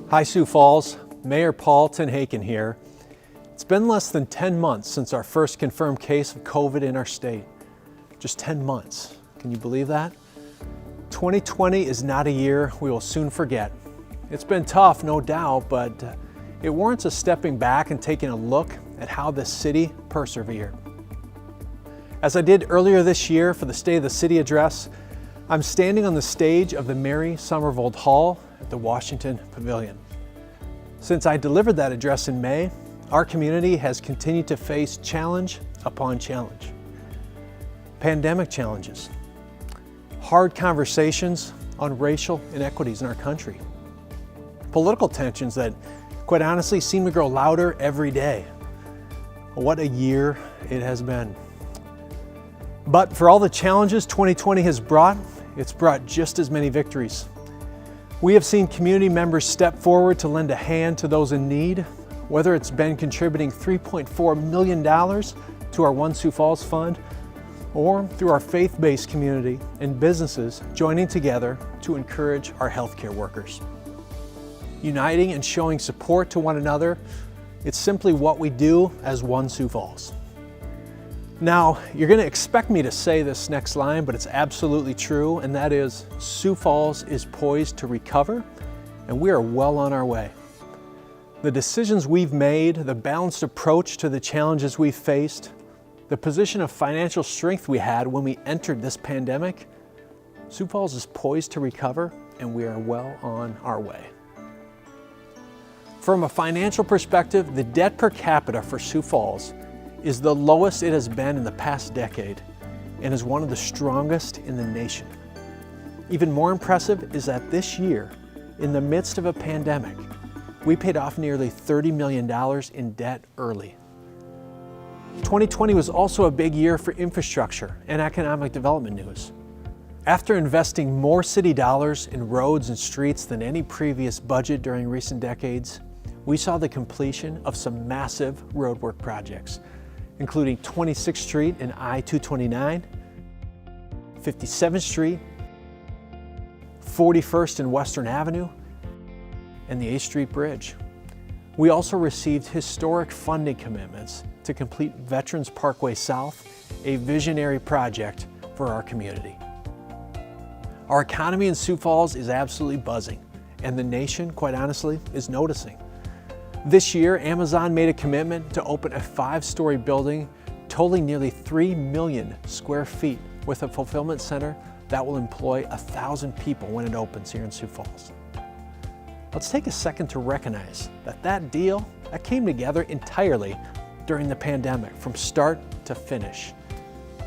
Hi Sioux Falls, Mayor Paul TenHaken here. It's been less than 10 months since our first confirmed case of COVID in our state. Just 10 months. Can you believe that? 2020 is not a year we will soon forget. It's been tough, no doubt, but it warrants us stepping back and taking a look at how this city persevered. As I did earlier this year for the State of the City address, I'm standing on the stage of the Mary Somervold Hall at the Washington Pavilion. Since I delivered that address in May, our community has continued to face challenge upon challenge. Pandemic challenges, hard conversations on racial inequities in our country, political tensions that, quite honestly, seem to grow louder every day. What a year it has been. But for all the challenges 2020 has brought, it's brought just as many victories. We have seen community members step forward to lend a hand to those in need, whether it's been contributing $3.4 million to our One Sioux Falls Fund, or through our faith-based community and businesses joining together to encourage our healthcare workers. Uniting and showing support to one another, it's simply what we do as One Sioux Falls. Now, you're going to expect me to say this next line, but it's absolutely true, and that is, Sioux Falls is poised to recover, and we are well on our way. The decisions we've made, the balanced approach to the challenges we've faced, the position of financial strength we had when we entered this pandemic, Sioux Falls is poised to recover, and we are well on our way. From a financial perspective, the debt per capita for Sioux Falls is the lowest it has been in the past decade and is one of the strongest in the nation. Even more impressive is that this year, in the midst of a pandemic, we paid off nearly $30 million in debt early. 2020 was also a big year for infrastructure and economic development news. After investing more city dollars in roads and streets than any previous budget during recent decades, we saw the completion of some massive roadwork projects, including 26th Street and I-229, 57th Street, 41st and Western Avenue, and the 8th Street Bridge. We also received historic funding commitments to complete Veterans Parkway South, a visionary project for our community. Our economy in Sioux Falls is absolutely buzzing, and the nation, quite honestly, is noticing. This year, Amazon made a commitment to open a 5-story building totaling nearly 3 million square feet with a fulfillment center that will employ 1,000 people when it opens here in Sioux Falls. Let's take a second to recognize that deal came together entirely during the pandemic, from start to finish.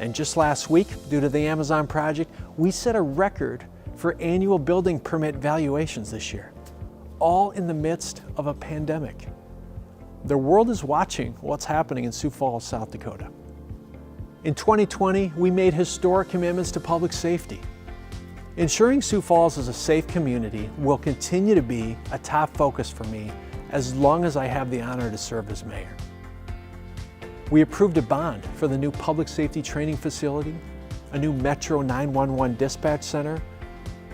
And just last week, due to the Amazon project, we set a record for annual building permit valuations this year, all in the midst of a pandemic. The world is watching what's happening in Sioux Falls, South Dakota. In 2020, we made historic commitments to public safety. Ensuring Sioux Falls is a safe community will continue to be a top focus for me as long as I have the honor to serve as mayor. We approved a bond for the new public safety training facility, a new Metro 911 dispatch center,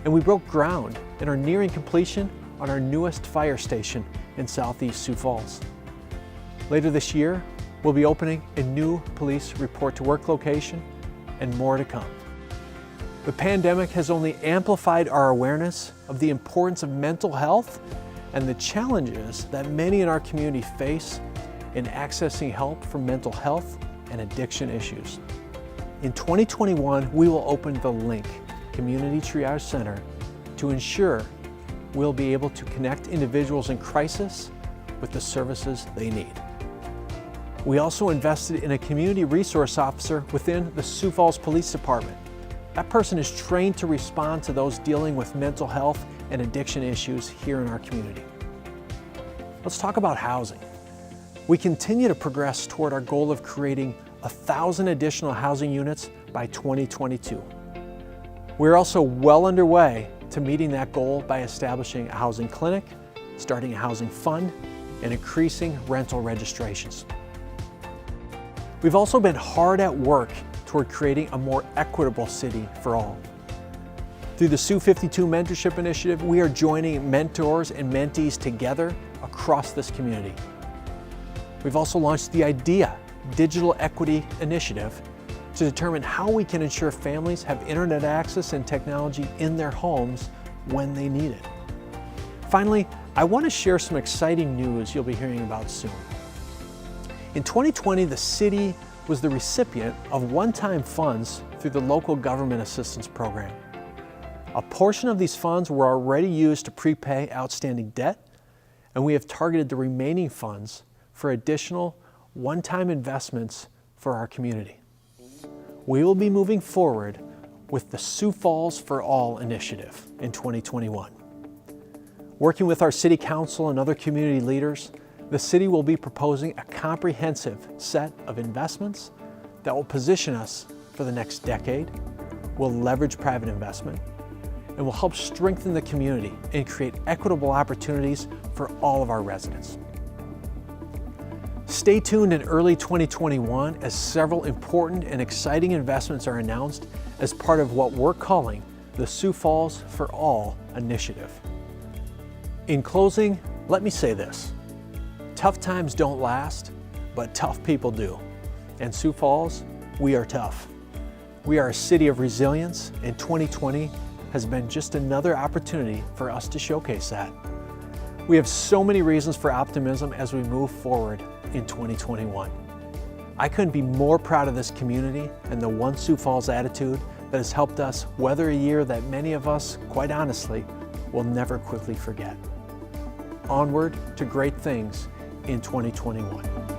and we broke ground and are nearing completion on our newest fire station in Southeast Sioux Falls. Later this year, we'll be opening a new police report to work location and more to come. The pandemic has only amplified our awareness of the importance of mental health and the challenges that many in our community face in accessing help for mental health and addiction issues. In 2021, we will open the Link Community Triage Center to ensure we'll be able to connect individuals in crisis with the services they need. We also invested in a community resource officer within the Sioux Falls Police Department. That person is trained to respond to those dealing with mental health and addiction issues here in our community. Let's talk about housing. We continue to progress toward our goal of creating 1,000 additional housing units by 2022. We're also well underway to meeting that goal by establishing a housing clinic, starting a housing fund, and increasing rental registrations. We've also been hard at work toward creating a more equitable city for all. Through the Sioux 52 Mentorship Initiative, we are joining mentors and mentees together across this community. We've also launched the IDEA Digital Equity Initiative to determine how we can ensure families have internet access and technology in their homes when they need it. Finally, I want to share some exciting news you'll be hearing about soon. In 2020, the city was the recipient of one-time funds through the Local Government Assistance Program. A portion of these funds were already used to prepay outstanding debt, and we have targeted the remaining funds for additional one-time investments for our community. We will be moving forward with the Sioux Falls for All initiative in 2021. Working with our City Council and other community leaders, the city will be proposing a comprehensive set of investments that will position us for the next decade, will leverage private investment, and will help strengthen the community and create equitable opportunities for all of our residents. Stay tuned in early 2021 as several important and exciting investments are announced as part of what we're calling the Sioux Falls for All initiative. In closing, let me say this. Tough times don't last, but tough people do. And Sioux Falls, we are tough. We are a city of resilience, and 2020 has been just another opportunity for us to showcase that. We have so many reasons for optimism as we move forward in 2021. I couldn't be more proud of this community and the One Sioux Falls attitude that has helped us weather a year that many of us, quite honestly, will never quickly forget. Onward to great things in 2021.